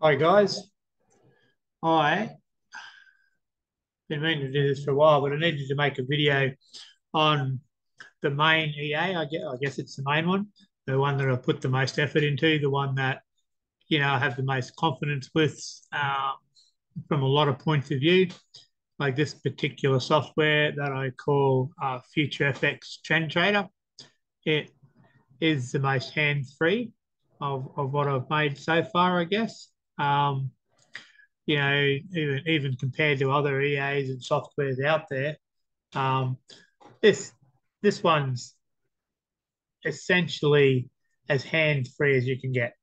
Hi guys, I been meaning to do this for a while, but I needed to make a video on the main EA. I guess it's the main one, the one that I put the most effort into, the one that I have the most confidence with from a lot of points of view. Like this particular software that I call FutureFX Trend Trader. It is the most hands-free of what I've made so far, I guess. Um, even compared to other EAs and softwares out there, um, this this one's essentially as hands-free as you can get.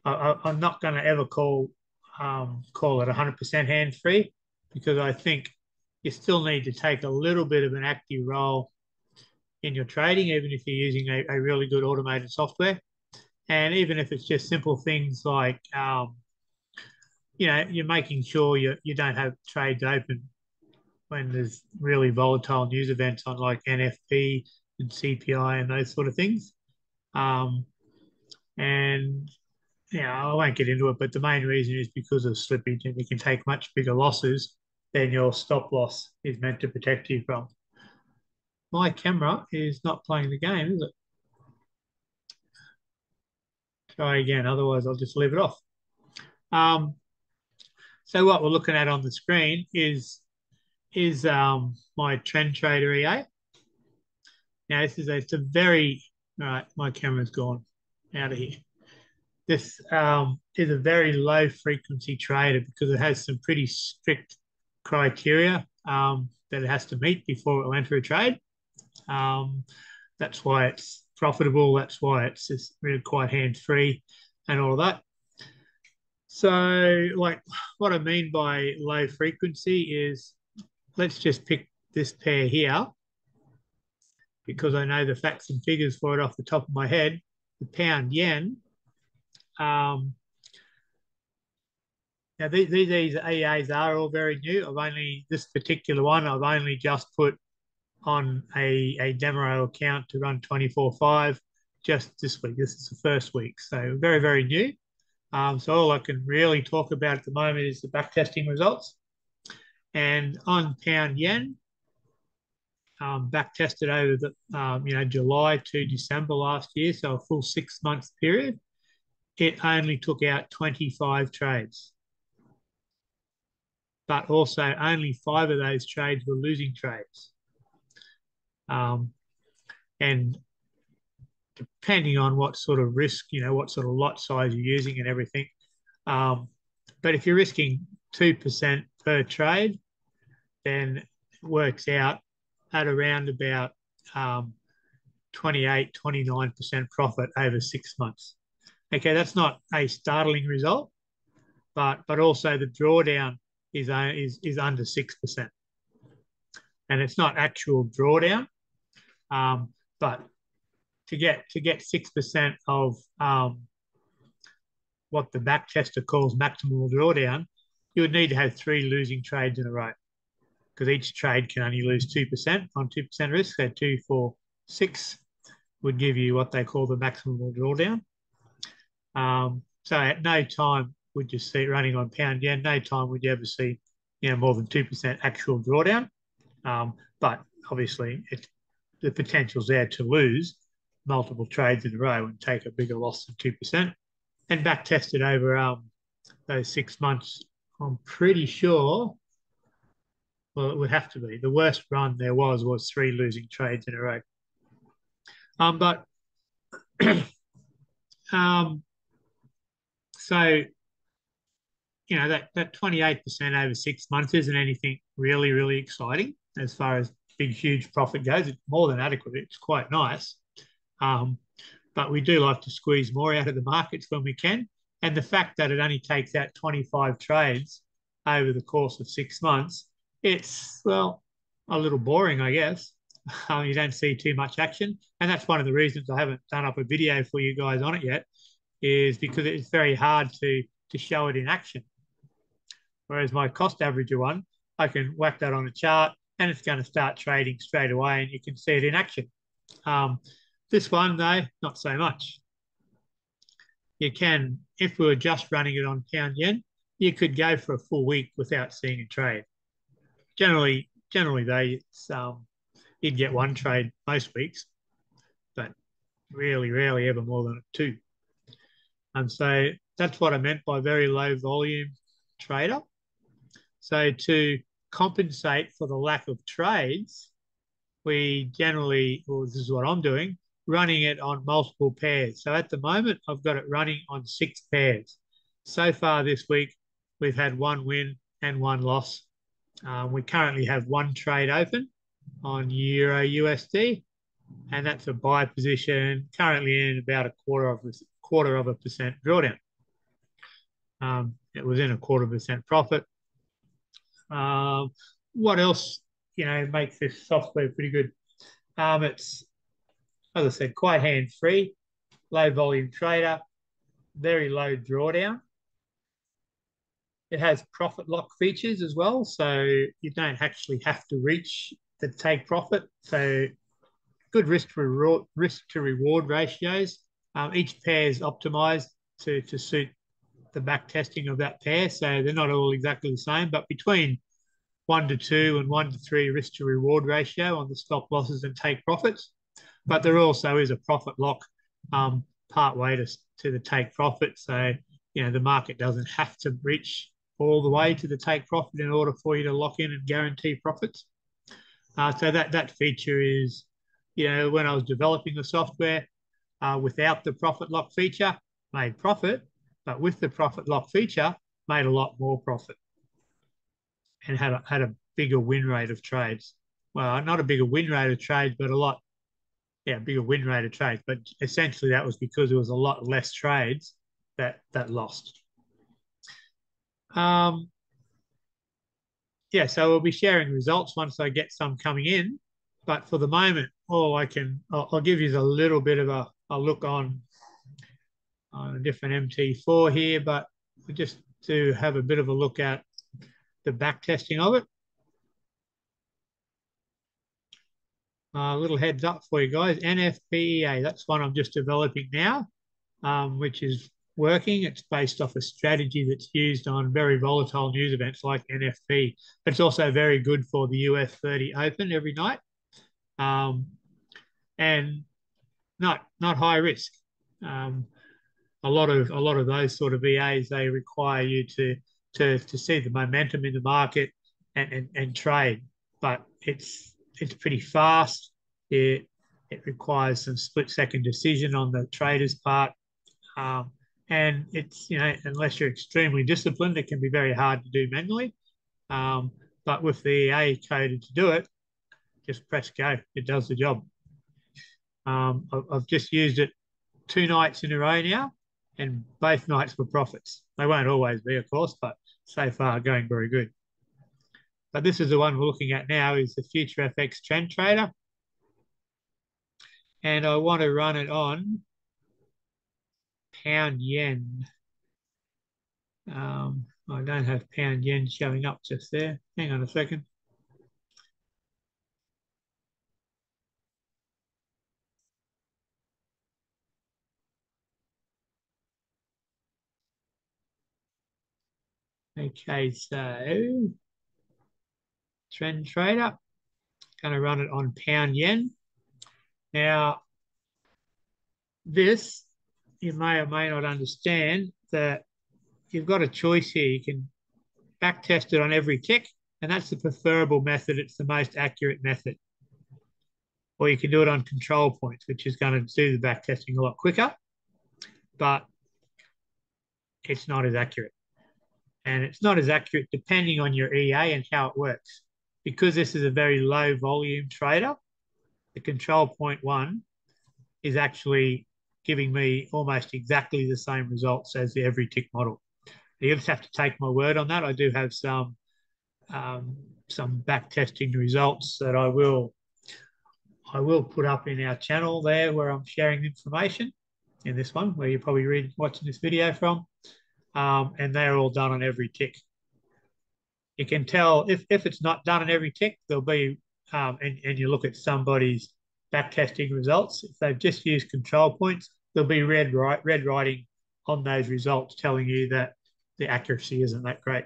I'm not going to ever call it 100% hands-free because I think you still need to take a little bit of an active role in your trading, even if you're using a really good automated software. And even if it's just simple things like you're making sure you don't have trades open when there's really volatile news events on like NFP and CPI and those sort of things. Um, and I won't get into it, but the main reason is because of slippage, and you can take much bigger losses than your stop loss is meant to protect you from. My camera is not playing the game, is it? Try again, otherwise I'll just leave it off. Um, so what we're looking at on the screen is my trend trader EA. Now it's a very right. My camera's gone out of here. This is a very low frequency trader because it has some pretty strict criteria that it has to meet before it will enter a trade. Um, that's why it's profitable. That's why it's just really quite hands free and all of that. So, like, what I mean by low frequency is let's just pick this pair here because I know the facts and figures for it off the top of my head. The pound yen. Um, Now these EAs are all very new. This particular one I've only just put on a demo account to run 24/5 just this week. This is the first week, so very, very new. So all I can really talk about at the moment is the backtesting results. And on pound yen, backtested over the July to December last year, so a full 6 months period. It only took out 25 trades, but also only 5 of those trades were losing trades. And depending on what sort of risk, what sort of lot size you're using and everything. But if you're risking 2% per trade, then it works out at around about 28, 29% profit over 6 months. Okay, that's not a startling result, but also the drawdown is under 6%. And it's not actual drawdown, but to get 6% of what the back tester calls maximal drawdown, you would need to have 3 losing trades in a row because each trade can only lose 2% on 2% risk. So 2, 4, 6 would give you what they call the maximal drawdown. So at no time would you see running on pound yen, no time would you ever see more than 2% actual drawdown. But obviously the potential's there to lose multiple trades in a row and take a bigger loss than 2%. And back tested over those 6 months, I'm pretty sure, well, it would have to be. The worst run there was 3 losing trades in a row. But so that 28% over 6 months isn't anything really, really exciting as far as big, huge profit goes. It's more than adequate. It's quite nice. But we do like to squeeze more out of the markets when we can. And the fact that it only takes out 25 trades over the course of 6 months, it's, well, a little boring, I guess. You don't see too much action. And that's one of the reasons I haven't done up a video for you guys on it yet, is because it's very hard to show it in action. Whereas my cost averager one, I can whack that on a chart and it's going to start trading straight away and you can see it in action. This one, though, not so much. you can, if we were just running it on pound yen, you could go for a full week without seeing a trade. Generally though, you'd get one trade most weeks, but really, rarely ever more than two. And so that's what I meant by very low volume trader. So to compensate for the lack of trades, we generally, well, this is what I'm doing, running it on multiple pairs. So at the moment, I've got it running on 6 pairs. So far this week, we've had 1 win and 1 loss. We currently have 1 trade open on Euro USD, and that's a buy position currently in about a quarter of a percent drawdown. It was in a 0.25% profit. What else, makes this software pretty good? It's, as I said, quite hand-free, low volume trader, very low drawdown. It has profit lock features as well, so you don't actually have to reach the take profit. So good risk to reward ratios. Each pair is optimized to suit the back testing of that pair, so they're not all exactly the same, but between 1 to 2 and 1 to 3 risk to reward ratio on the stop losses and take profits. But there also is a profit lock part way to the take profit. So, the market doesn't have to reach all the way to the take profit in order for you to lock in and guarantee profits. So that feature is, when I was developing the software, without the profit lock feature, made profit, but with the profit lock feature, made a lot more profit and had a bigger win rate of trades. Well, not a bigger win rate of trades, but bigger win rate of trades. But essentially that was because there was a lot less trades that lost. So we'll be sharing results once I get some coming in. But for the moment, I'll give you a little bit of a look on a different MT4 here, but just to have a bit of a look at the back testing of it. A little heads up for you guys. NFPEA, that's one I'm just developing now, which is working. It's based off a strategy that's used on very volatile news events like NFP. But it's also very good for the US 30 Open every night, and not high risk. A lot of those sort of VAs, they require you to see the momentum in the market and trade, but it's pretty fast. It requires some split-second decision on the trader's part, and it's unless you're extremely disciplined, it can be very hard to do manually. But with the EA coded to do it, just press go. It does the job. I've just used it 2 nights in a row now, and both nights were profits. They won't always be, of course, but so far going very good. But this is the one we're looking at now, is the FutureFX Trend Trader. And I want to run it on pound yen. I don't have pound yen showing up just there. Hang on a second. Okay, so Trend Trader, going to run it on pound yen. Now, this, you may or may not understand that you've got a choice here. You can back test it on every tick, and that's the preferable method. It's the most accurate method. Or you can do it on control points, which is going to do the back testing a lot quicker, but it's not as accurate. And it's not as accurate depending on your EA and how it works. Because this is a very low volume trader, the control point 1 is actually giving me almost exactly the same results as the every tick model. You just have to take my word on that. I do have some back testing results that I will put up in our channel there, where I'm sharing information in this one, where you're probably watching this video from, and they're all done on every tick. You can tell if it's not done on every tick, there'll be, and you look at somebody's back testing results, if they've just used control points, there'll be red writing on those results telling you that the accuracy isn't that great.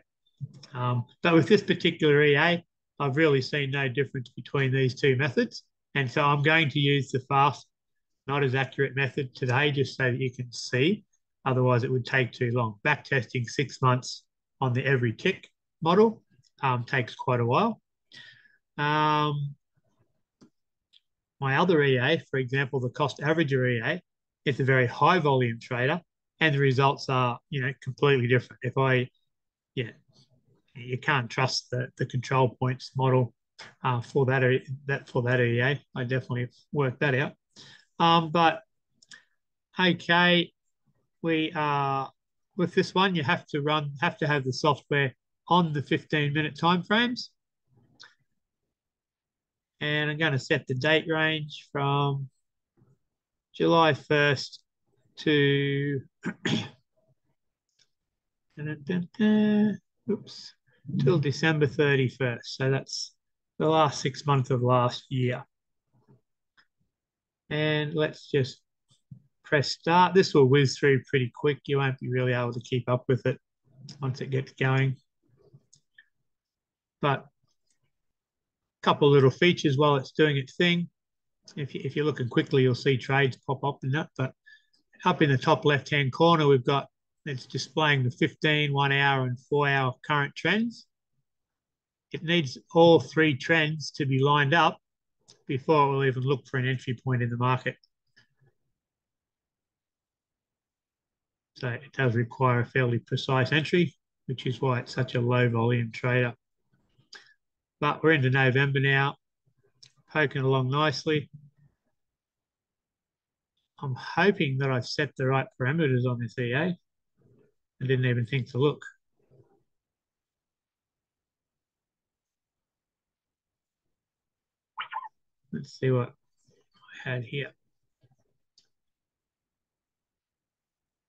But with this particular EA, I've really seen no difference between these two methods. And so I'm going to use the fast, not as accurate method today, just so that you can see. Otherwise, it would take too long. Backtesting 6 months on the every tick model takes quite a while. My other EA, for example, the cost averager EA, it's a very high volume trader, and the results are, completely different. You can't trust the control points model for that EA. I definitely worked that out. But okay, we are with this one. You have to have the software on the 15-minute timeframes. And I'm going to set the date range from July 1st to oops, till December 31st. So that's the last 6 months of last year. And let's just press start. This will whiz through pretty quick. You won't be really able to keep up with it once it gets going. But a couple of little features while it's doing its thing. If you're looking quickly, you'll see trades pop up in that. But up in the top left-hand corner, it's displaying the 15, 1 hour, and 4 hour current trends. It needs all three trends to be lined up before it will even look for an entry point in the market. So it does require a fairly precise entry, which is why it's such a low volume trader. But we're into November now, poking along nicely. I'm hoping that I've set the right parameters on this EA. I didn't even think to look. Let's see what I had here.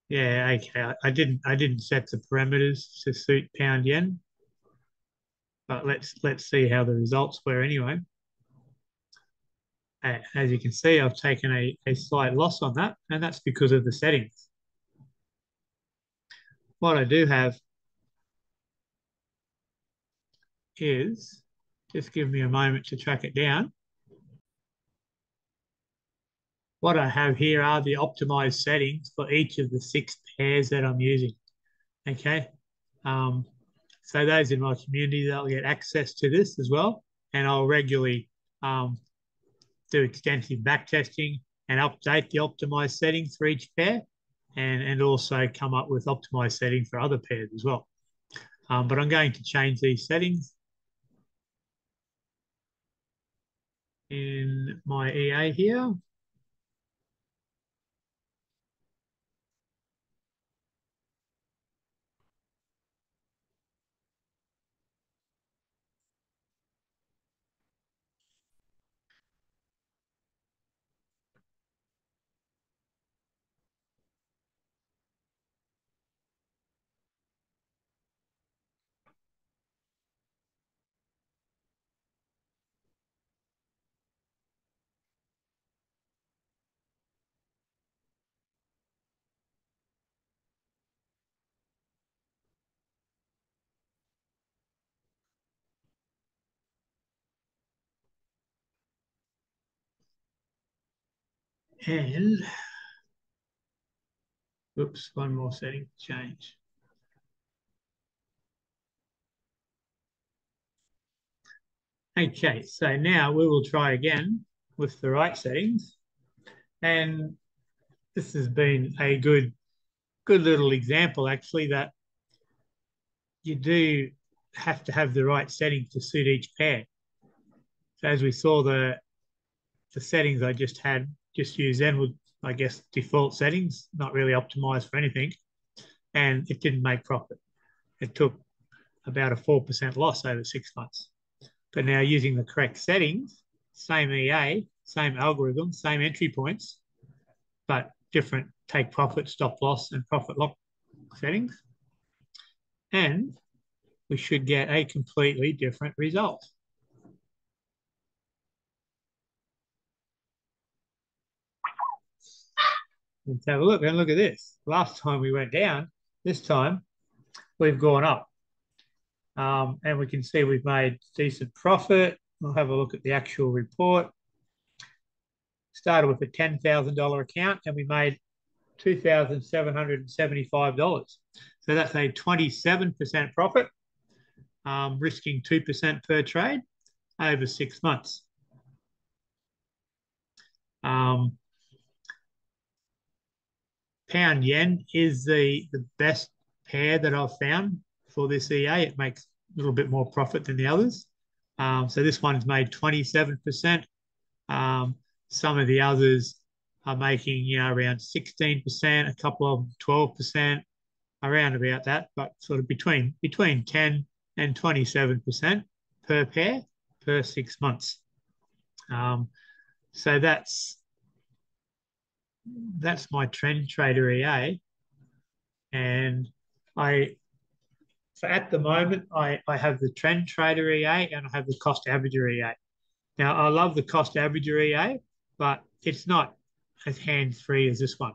Yeah, okay. I didn't set the parameters to suit pound yen, but let's see how the results were anyway. As you can see, I've taken a slight loss on that, and that's because of the settings. What I do have is, just give me a moment to track it down. What I have here are the optimized settings for each of the 6 pairs that I'm using. Okay. So those in my community, they'll get access to this as well. And I'll regularly do extensive backtesting and update the optimized settings for each pair and also come up with optimized settings for other pairs as well. But I'm going to change these settings in my EA here. And, oops, one more setting to change. Okay, so now we will try again with the right settings. And this has been a good little example, actually, that you do have to have the right settings to suit each pair. So as we saw, the settings I just had, just use them with, I guess, default settings, not really optimized for anything, and it didn't make profit. It took about a 4% loss over 6 months. But now using the correct settings, same EA, same algorithm, same entry points, but different take profit, stop loss, and profit lock settings. And we should get a completely different result. Let's have a look and look at this. Last time we went down, this time we've gone up. And we can see we've made decent profit. We'll have a look at the actual report. Started with a $10,000 account and we made $2,775. So that's a 27% profit, risking 2% per trade over 6 months. Pound yen is the best pair that I've found for this EA. It makes a little bit more profit than the others. So this one's made 27%. Some of the others are making, around 16%, a couple of them 12%, around about that, but sort of between 10 and 27% per pair per 6 months. So that's my trend trader EA. And so at the moment, I have the trend trader EA and I have the cost averager EA. Now, I love the cost averager EA, but it's not as hands-free as this one.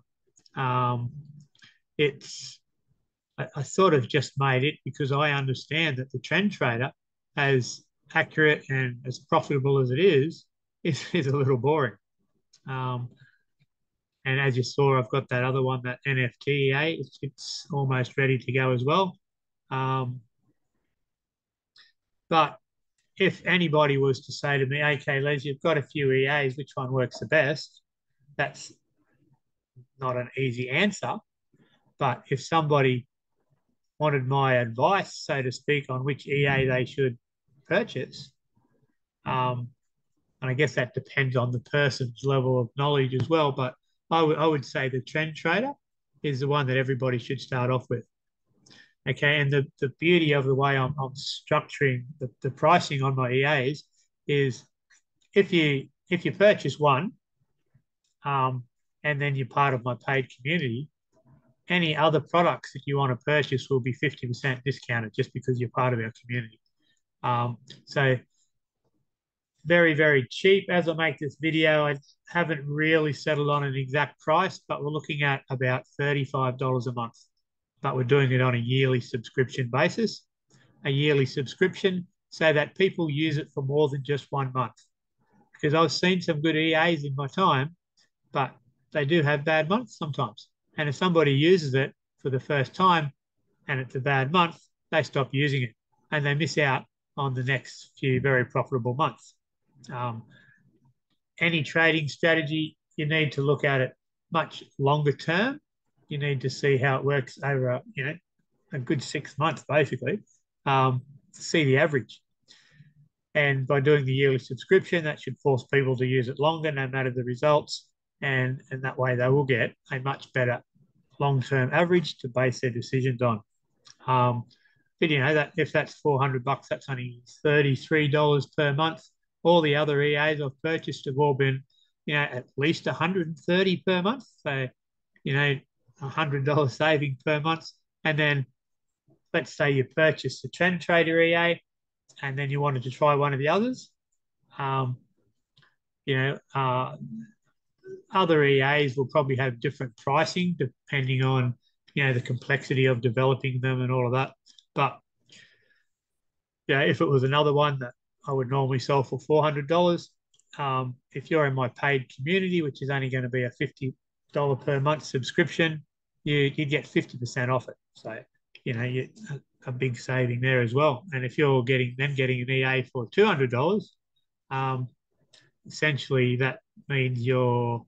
I sort of just made it because I understand that the trend trader, as accurate and as profitable as it is a little boring. And as you saw, I've got that other one, that NFTEA. It's almost ready to go as well. But if anybody was to say to me, okay, Les, you've got a few EAs, which one works the best? That's not an easy answer. But if somebody wanted my advice, so to speak, on which EA they should purchase, and I guess that depends on the person's level of knowledge as well, but I would say the trend trader is the one that everybody should start off with. Okay, and the beauty of the way I'm structuring the pricing on my EAs is if you purchase one, and then you're part of my paid community, any other products that you want to purchase will be 50% discounted just because you're part of our community. So very, very cheap. As I make this video, I haven't really settled on an exact price, but we're looking at about $35 a month. But we're doing it on a yearly subscription basis, a yearly subscription so that people use it for more than just 1 month. Because I've seen some good EAs in my time, but they do have bad months sometimes. And if somebody uses it for the first time and it's a bad month, they stop using it and they miss out on the next few very profitable months. Any trading strategy, you need to look at it much longer term. You need to see how it works over a good 6 months, basically, to see the average. And by doing the yearly subscription, that should force people to use it longer, no matter the results. And that way they will get a much better long-term average to base their decisions on. But that if that's $400, that's only $33 per month. All the other EAs I've purchased have all been, at least $130 per month. So, $100 saving per month. And then let's say you purchased the Trend Trader EA and then you wanted to try one of the others. Other EAs will probably have different pricing depending on, the complexity of developing them and all of that. But, if it was another one that I would normally sell for $400, if you're in my paid community, which is only going to be a $50 per month subscription, you'd get 50% off it. So, a big saving there as well. And if you're getting an EA for $200, essentially that means you're,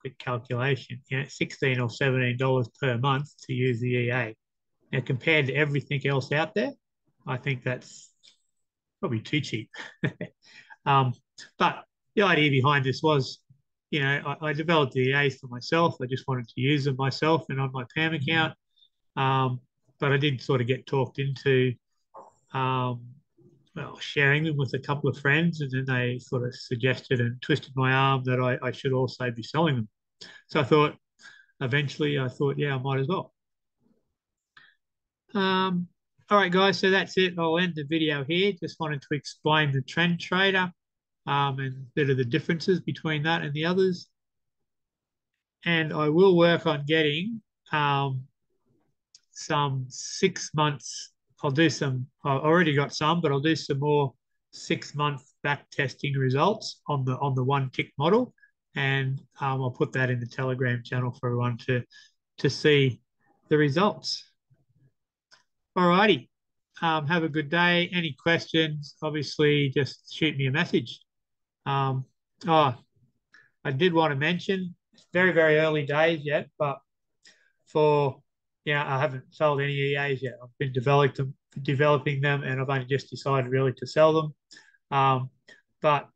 quick calculation, $16 or $17 per month to use the EA. Now, compared to everything else out there, I think that's probably too cheap. But the idea behind this was, I developed the EAs for myself. I just wanted to use them myself and on my PAM account. But I did sort of get talked into sharing them with a couple of friends, and then they sort of suggested and twisted my arm that I should also be selling them. So eventually I thought, yeah, I might as well. All right, guys, so that's it. I'll end the video here. Just wanted to explain the trend trader and a bit of the differences between that and the others. And I will work on getting some 6 months. I'll do some, I've already got some, but I'll do some more 6 month back testing results on the one tick model. And I'll put that in the Telegram channel for everyone to see the results. All righty. Have a good day. Any questions, obviously just shoot me a message. Um, oh, I did want to mention, it's very, very early days yet, but for, I haven't sold any EAs yet. I've been developing them, and I've only just decided really to sell them. But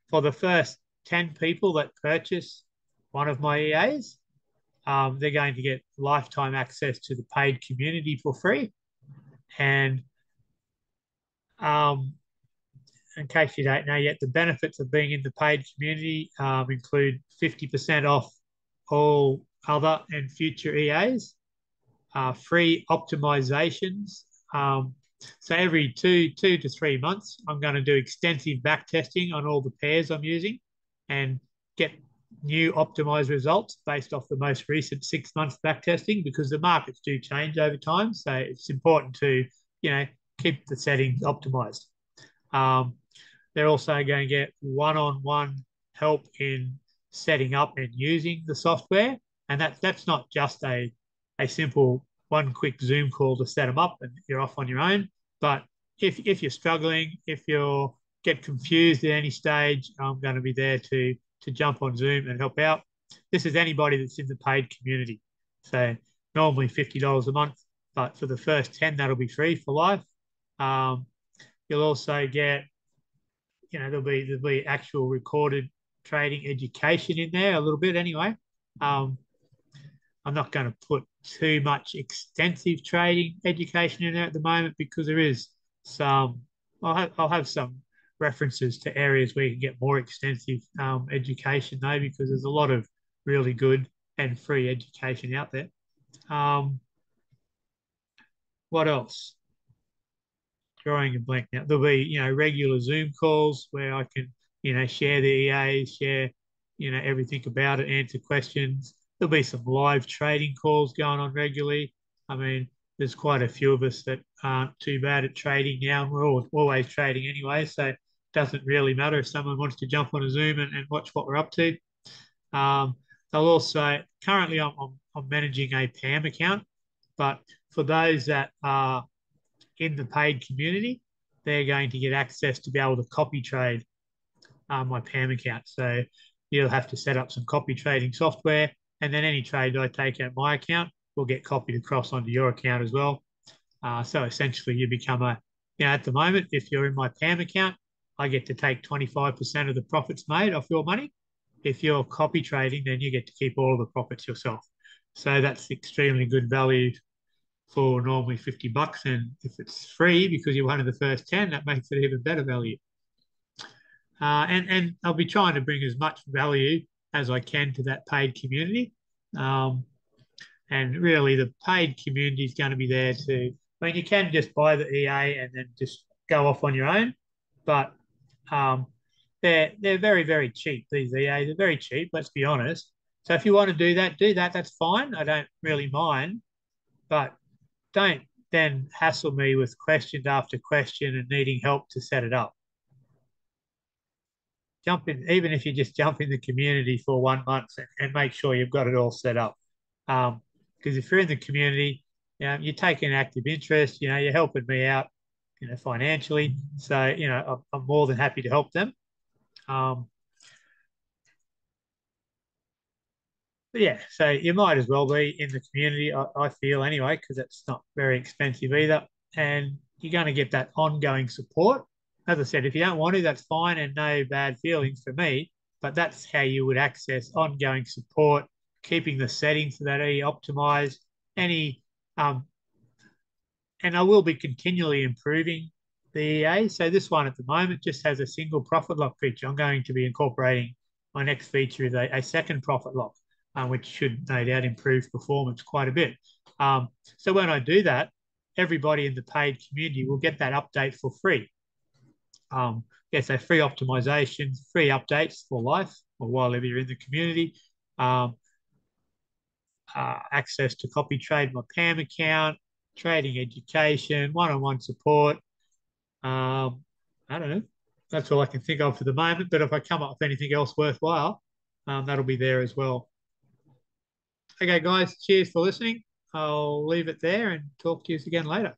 for the first 10 people that purchase one of my EAs, they're going to get lifetime access to the paid community for free. And in case you don't know yet, the benefits of being in the paid community include 50% off all other and future EAs, free optimizations. So every two to 3 months, I'm going to do extensive back testing on all the pairs I'm using and get new optimized results based off the most recent 6 months back testing, because the markets do change over time. So it's important to, keep the settings optimized. They're also going to get one-on-one help in setting up and using the software. And that's not just a simple one quick Zoom call to set them up and you're off on your own. But if you're struggling, if you get confused at any stage, I'm going to be there to jump on Zoom and help out. This is anybody that's in the paid community. So normally $50 a month, but for the first 10, that'll be free for life. You'll also get, there'll be actual recorded trading education in there a little bit anyway. I'm not going to put too much extensive trading education in there at the moment, because there is some, I'll have some references to areas where you can get more extensive education though, because there's a lot of really good and free education out there. What else? Drawing a blank now. There'll be, regular Zoom calls where I can, share the EAs, share, everything about it, answer questions. There'll be some live trading calls going on regularly. I mean, there's quite a few of us that aren't too bad at trading now, and we're always trading anyway, so it doesn't really matter if someone wants to jump on a Zoom and watch what we're up to. They'll also, currently I'm managing a PAM account, but for those that are in the paid community, they're going to get access to be able to copy trade my PAM account. So you'll have to set up some copy trading software, and then any trade that I take out my account will get copied across onto your account as well. So essentially you become at the moment, if you're in my PAM account, I get to take 25% of the profits made off your money. If you're copy trading, then you get to keep all of the profits yourself. So that's extremely good value for normally $50. And if it's free because you're one of the first 10, that makes it even better value. And I'll be trying to bring as much value as I can to that paid community. And really the paid community is going to be there to, I mean, you can just buy the EA and then just go off on your own, but they're very, very cheap. These EAs are very cheap, let's be honest. So if you want to do that, that's fine. I don't really mind, but don't then hassle me with question after question and needing help to set it up. Jump in, even if you just jump in the community for 1 month and make sure you've got it all set up. Because if you're in the community, you're taking an active interest, you're helping me out, financially. So, I'm more than happy to help them. But yeah, so you might as well be in the community, I feel anyway, because it's not very expensive either. And you're going to get that ongoing support. As I said, if you don't want to, that's fine, and no bad feelings for me. But that's how you would access ongoing support, keeping the settings for that optimized. And I will be continually improving the EA. So this one at the moment just has a single profit lock feature. I'm going to be incorporating, my next feature is a second profit lock, which should no doubt improve performance quite a bit. So when I do that, everybody in the paid community will get that update for free. So free optimizations, free updates for life or while you're in the community. access to copy trade my PAM account, trading education, one-on-one support. I don't know. That's all I can think of for the moment. But if I come up with anything else worthwhile, that'll be there as well. Okay, guys, cheers for listening. I'll leave it there and talk to you again later.